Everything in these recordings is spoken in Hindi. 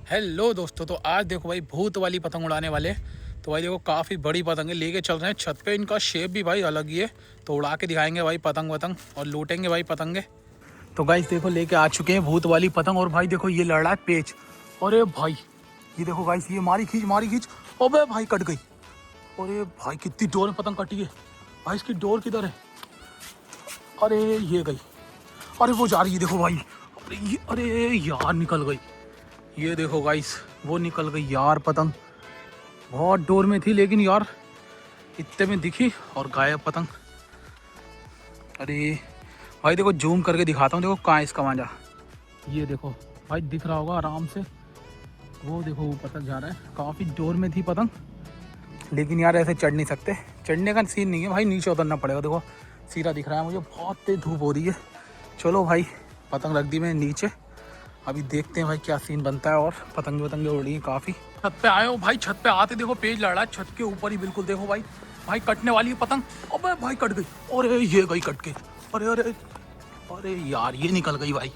हेलो दोस्तों, तो आज देखो भाई भूत वाली पतंग उड़ाने वाले। तो भाई देखो काफ़ी बड़ी पतंग है, लेके चल रहे हैं छत पे। इनका शेप भी भाई अलग ही है, तो उड़ा के दिखाएंगे भाई पतंग वतंग और लूटेंगे भाई पतंगे। तो गाइस देखो लेके आ चुके हैं भूत वाली पतंग। और भाई देखो ये लड़ रहा है पेच। अरे भाई ये देखो गाइस, ये मारी खींच। अबे भाई कट गई। अरे भाई कितनी डोर में पतंग कटी है भाई, इसकी डोर किधर है? अरे ये गई। अरे वो जा रही है देखो भाई। अरे यार निकल गई। ये देखो गाइस वो निकल गई यार पतंग। बहुत डोर में थी लेकिन यार इतने में दिखी और गायब पतंग। अरे भाई देखो जूम करके दिखाता हूँ, देखो कहाँ है इसका मांझा। ये देखो भाई दिख रहा होगा आराम से। वो देखो ऊपर तक जा रहा है। काफ़ी डोर में थी पतंग, लेकिन यार ऐसे चढ़ नहीं सकते। चढ़ने का सीन नहीं है भाई, नीचे उतरना पड़ेगा। देखो सीधा दिख रहा है मुझे, बहुत तेज धूप हो रही है। चलो भाई पतंग रख दी मैंने नीचे, अभी देखते हैं भाई क्या सीन बनता है। और पतंगे वतंगे उड़ रही हैं काफ़ी। छत पे आए हो भाई, छत पे आते देखो पेज लड़ रहा है छत के ऊपर ही बिल्कुल। देखो भाई भाई कटने वाली है पतंग। अबे भाई कट गई। अरे ये गई कट के। अरे अरे अरे यार ये निकल गई भाई।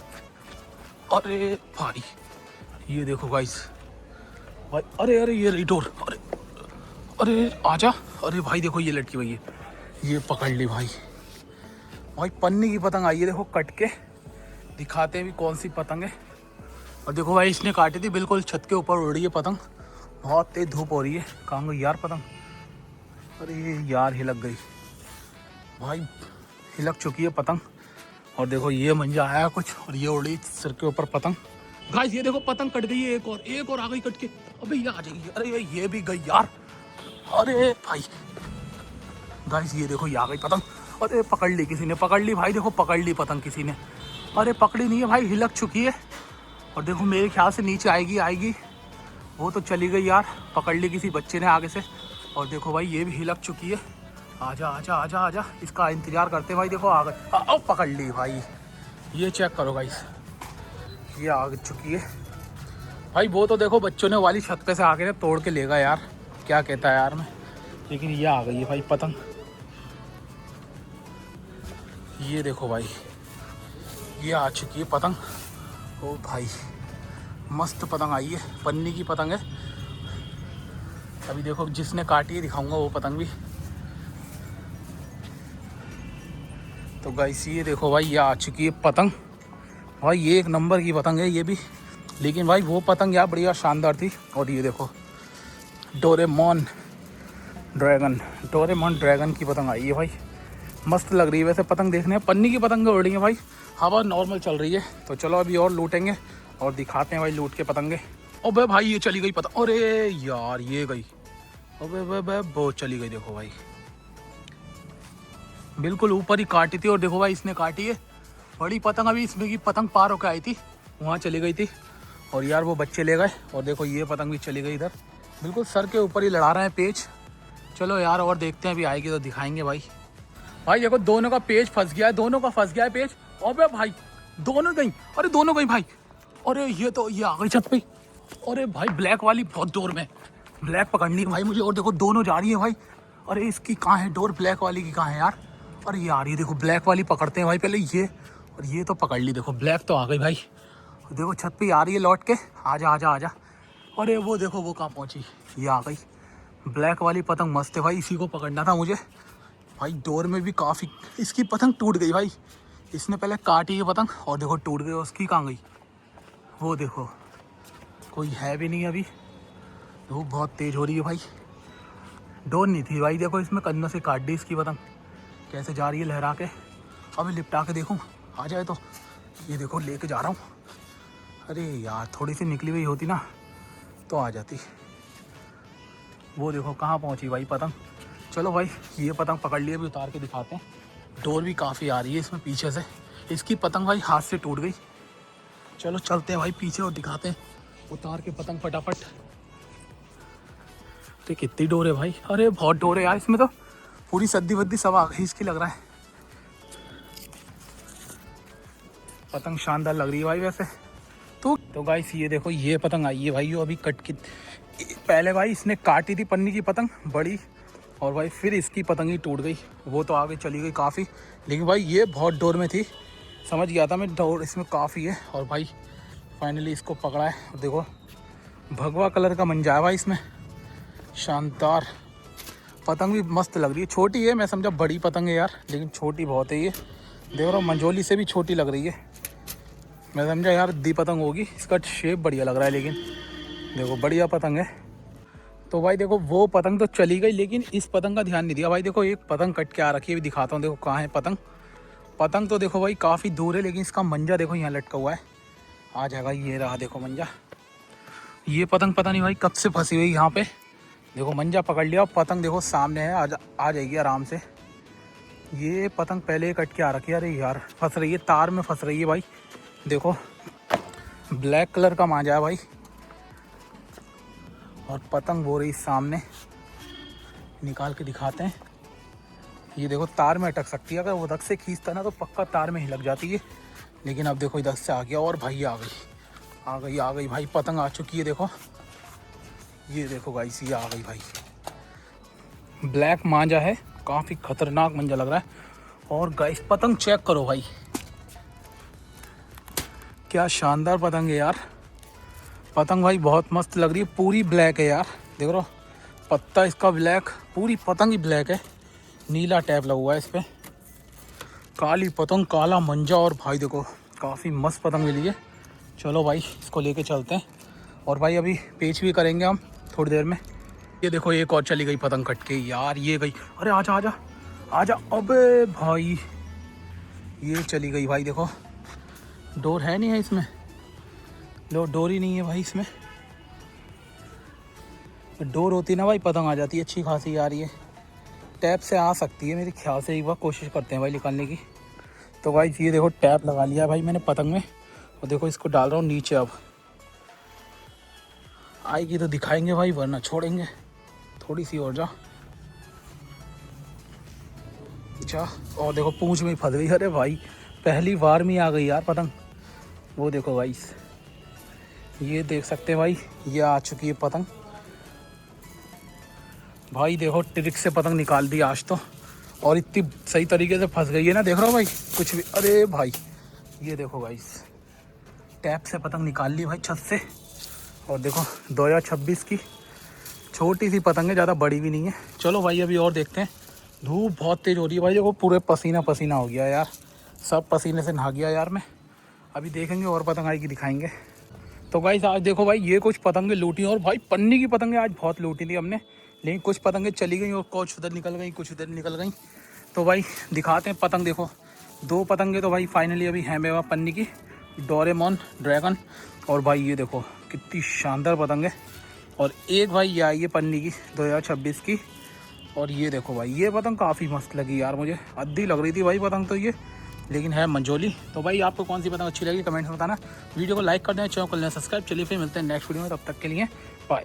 अरे भाई ये देखो गाइस भाई। अरे अरे ये रही डोर। अरे अरे आजा। अरे भाई देखो ये लटकी हुई है, ये पकड़ ली भाई। भाई पन्नी की पतंग आई है, देखो कट के दिखाते हैं भी कौन सी पतंग है। और देखो भाई इसने काटी थी बिल्कुल छत के ऊपर उड़ रही है पतंग। बहुत तेज धूप हो रही है। कहाँ गई यार पतंग? अरे यार हिलक गई भाई, हिलक चुकी है पतंग। और देखो ये मंजा आया कुछ और ये उड़ी सिर के ऊपर पतंग। गाइस ये देखो पतंग कट गई है, एक और आ गई कट के। अबे ये आ जाएगी। अरे ये भी गई यार। अरे भाई गाइस ये देखो ये आ गई पतंग। अरे पकड़ ली किसी ने, पकड़ ली भाई। देखो पकड़ ली पतंग किसी ने। अरे पकड़ी नहीं है भाई, हिलक चुकी है। और देखो मेरे ख्याल से नीचे आएगी। वो तो चली गई यार, पकड़ ली किसी बच्चे ने आगे से। और देखो भाई ये भी हिलक चुकी है। आजा आजा आजा आजा, इसका इंतजार करते भाई। देखो आ गई, पकड़ ली भाई। ये चेक करो गाइस, ये आ चुकी है भाई। वो तो देखो बच्चों ने वाली छत पे से आके ना तोड़ के लेगा यार, क्या कहता है यार मैं। लेकिन ये आ गई है भाई पतंग। ये देखो भाई ये आ चुकी है पतंग। ओ भाई मस्त पतंग आई है, पन्नी की पतंग है। अभी देखो जिसने काटी है दिखाऊंगा वो पतंग भी। तो गाइस ये देखो भाई ये आ चुकी है पतंग। भाई ये एक नंबर की पतंग है ये भी। लेकिन भाई वो पतंग यार बढ़िया शानदार थी। और ये देखो डोरेमोन ड्रैगन की पतंग आई है भाई। मस्त लग रही है वैसे पतंग देखने में। पन्नी की पतंग उड़ रही है भाई, हवा नॉर्मल चल रही है। तो चलो अभी और लूटेंगे और दिखाते हैं भाई लूट के पतंगे। अबे भाई ये चली गई पतंग। अरे यार ये गई। अबे वो चली गई। देखो भाई बिल्कुल ऊपर ही काटी थी। और देखो भाई इसने काटी है बड़ी पतंग। अभी इसमें की पतंग पार होकर आई थी, वहाँ चली गई थी। और यार वो बच्चे ले गए। और देखो ये पतंग भी चली गई इधर, बिल्कुल सर के ऊपर ही लड़ा रहे हैं पेच। चलो यार और देखते हैं, अभी आएगी तो दिखाएंगे भाई। भाई देखो दोनों का पेज फंस गया है, दोनों का फंस गया है पेज। अबे भाई दोनों गई। अरे दोनों गई भाई। अरे ये तो ये आ गई छत पे। अरे भाई ब्लैक वाली बहुत डोर में, ब्लैक पकड़नी है भाई मुझे। और देखो दोनों जा रही है भाई। अरे इसकी कहाँ है डोर, ब्लैक वाली की कहाँ है यार? अरे यार ये देखो ब्लैक वाली पकड़ते हैं भाई पहले ये। और ये तो पकड़ ली, देखो ब्लैक तो आ गई भाई। देखो छत पे आ रही है लौट के। आजा आजा आजा। अरे वो देखो वो कहाँ पहुँची, ये आ गई। ब्लैक वाली पतंग मस्त है भाई, इसी को पकड़ना था मुझे भाई। डोर में भी काफ़ी, इसकी पतंग टूट गई भाई। इसने पहले काटी है पतंग और देखो टूट गई। उसकी कहाँ गई? वो देखो कोई है भी नहीं अभी। धूप बहुत तेज़ हो रही है भाई। डोर नहीं थी भाई, देखो इसमें कन्नों से काट दी इसकी पतंग। कैसे जा रही है लहरा के। अभी लिपटा के देखूँ आ जाए तो। ये देखो लेके जा रहा हूँ। अरे यार थोड़ी सी निकली हुई होती ना तो आ जाती। वो देखो कहाँ पहुँची भाई पतंग। चलो भाई ये पतंग पकड़ लिए, भी उतार के दिखाते हैं। डोर भी काफ़ी आ रही है इसमें पीछे से। इसकी पतंग भाई हाथ से टूट गई। चलो चलते हैं भाई पीछे और दिखाते हैं, उतार के पतंग फटाफट। तो कितनी डोर है भाई? अरे बहुत डोर है यार इसमें तो, पूरी सद्दी वद्दी सब आ गई इसकी लग रहा है। पतंग शानदार लग रही है भाई वैसे तो गाइस ये देखो ये पतंग आई है भाई, जो अभी कट की। पहले भाई इसने काटी थी पन्नी की पतंग बड़ी, और भाई फिर इसकी पतंग ही टूट गई। वो तो आगे चली गई काफ़ी, लेकिन भाई ये बहुत डोर में थी। समझ गया था मैं, डोर इसमें काफ़ी है। और भाई फाइनली इसको पकड़ा है। देखो भगवा कलर का मंजा है भाई इसमें, शानदार। पतंग भी मस्त लग रही है, छोटी है, मैं समझा बड़ी पतंग है यार, लेकिन छोटी बहुत है ये। देख रहा हूँ मंजोली से भी छोटी लग रही है, मैं समझा यार दी पतंग होगी। इसका शेप बढ़िया लग रहा है, लेकिन देखो बढ़िया पतंग है। तो भाई देखो वो पतंग तो चली गई, लेकिन इस पतंग का ध्यान नहीं दिया भाई। देखो एक पतंग कट के आ रखी है, अभी दिखाता हूँ। देखो कहाँ है पतंग। पतंग तो देखो भाई काफ़ी दूर है, लेकिन इसका मंजा देखो यहाँ लटका हुआ है, आ जाएगा। ये रहा देखो मंजा। ये पतंग पता नहीं भाई कब से फंसी हुई यहाँ पे। देखो मंजा पकड़ लिया, पतंग देखो सामने है, आ जाएगी आराम से। ये पतंग पहले ही कट के आ रखी है। अरे यार फंस रही है, तार में फंस रही है भाई। देखो ब्लैक कलर का मांझा है भाई, और पतंग वो रही सामने। निकाल के दिखाते हैं। ये देखो तार में अटक सकती है, अगर वो उधर से खींचता ना तो पक्का तार में ही लग जाती है। लेकिन अब देखो इधर से आ गया, और भाई आ गई भाई, पतंग आ चुकी है। देखो ये देखो गाइस, ये आ गई भाई। ब्लैक मांझा है, काफ़ी खतरनाक मंजा लग रहा है। और गाइस पतंग चेक करो भाई, क्या शानदार पतंग है यार। पतंग भाई बहुत मस्त लग रही है, पूरी ब्लैक है यार। देख रहे हो पत्ता इसका ब्लैक, पूरी पतंग ही ब्लैक है, नीला टैप लगा हुआ है इस पर। काली पतंग, काला मंजा, और भाई देखो काफ़ी मस्त पतंग मिली है। चलो भाई इसको लेके चलते हैं, और भाई अभी पेच भी करेंगे हम थोड़ी देर में। ये देखो एक और चली गई पतंग कट के यार, ये गई। अरे आजा आजा आजा, अबे भाई ये चली गई भाई। देखो डोर है नहीं है इसमें, डोर ही नहीं है भाई इसमें। डोर होती ना भाई पतंग आ जाती है अच्छी खासी यार। ये टैप से आ सकती है मेरे ख्याल से, एक बार कोशिश करते हैं भाई निकालने की। तो भाई ये देखो टैप लगा लिया भाई मैंने पतंग में, और देखो इसको डाल रहा हूँ नीचे। अब आएगी तो दिखाएंगे भाई, वरना छोड़ेंगे। थोड़ी सी और जा, और देखो पूंछ में फंस गई। अरे भाई पहली बार में आ गई यार पतंग। वो देखो भाई, ये देख सकते हैं भाई, ये आ चुकी है पतंग। भाई देखो ट्रिक से पतंग निकाल दी आज तो, और इतनी सही तरीके से फंस गई है ना, देख रहा हो भाई कुछ भी। अरे भाई ये देखो भाई, टैप से पतंग निकाल ली भाई छत से। और देखो 2026 की छोटी सी पतंग है, ज़्यादा बड़ी भी नहीं है। चलो भाई अभी और देखते हैं। धूप बहुत तेज़ हो रही है भाई, देखो पूरे पसीना पसीना हो गया यार, सब पसीने से नहा गया यार मैं। अभी देखेंगे और पतंग आएगी दिखाएंगे। तो गाइस आज देखो भाई ये कुछ पतंगें लूटी, और भाई पन्नी की पतंगें आज बहुत लूटी थी हमने, लेकिन कुछ पतंगें चली गई और कुछ उधर निकल गई, कुछ उधर निकल गई। तो भाई दिखाते हैं पतंग। देखो 2 पतंगें तो भाई फाइनली अभी हैं मेरे पास पन्नी की, डोरेमोन ड्रैगन। और भाई ये देखो कितनी शानदार पतंग है। और एक भाई ये आई है पन्नी की 2026 की। और ये देखो भाई ये पतंग काफ़ी मस्त लगी यार मुझे, अद्धी लग रही थी भाई पतंग तो ये, लेकिन है मंजोली। तो भाई आपको कौन सी पतंग अच्छी लगी कमेंट में बताना। वीडियो को लाइक कर दें, चैनल को लेना सब्सक्राइब। चलिए फिर मिलते हैं नेक्स्ट वीडियो में, तब तक के लिए बाय।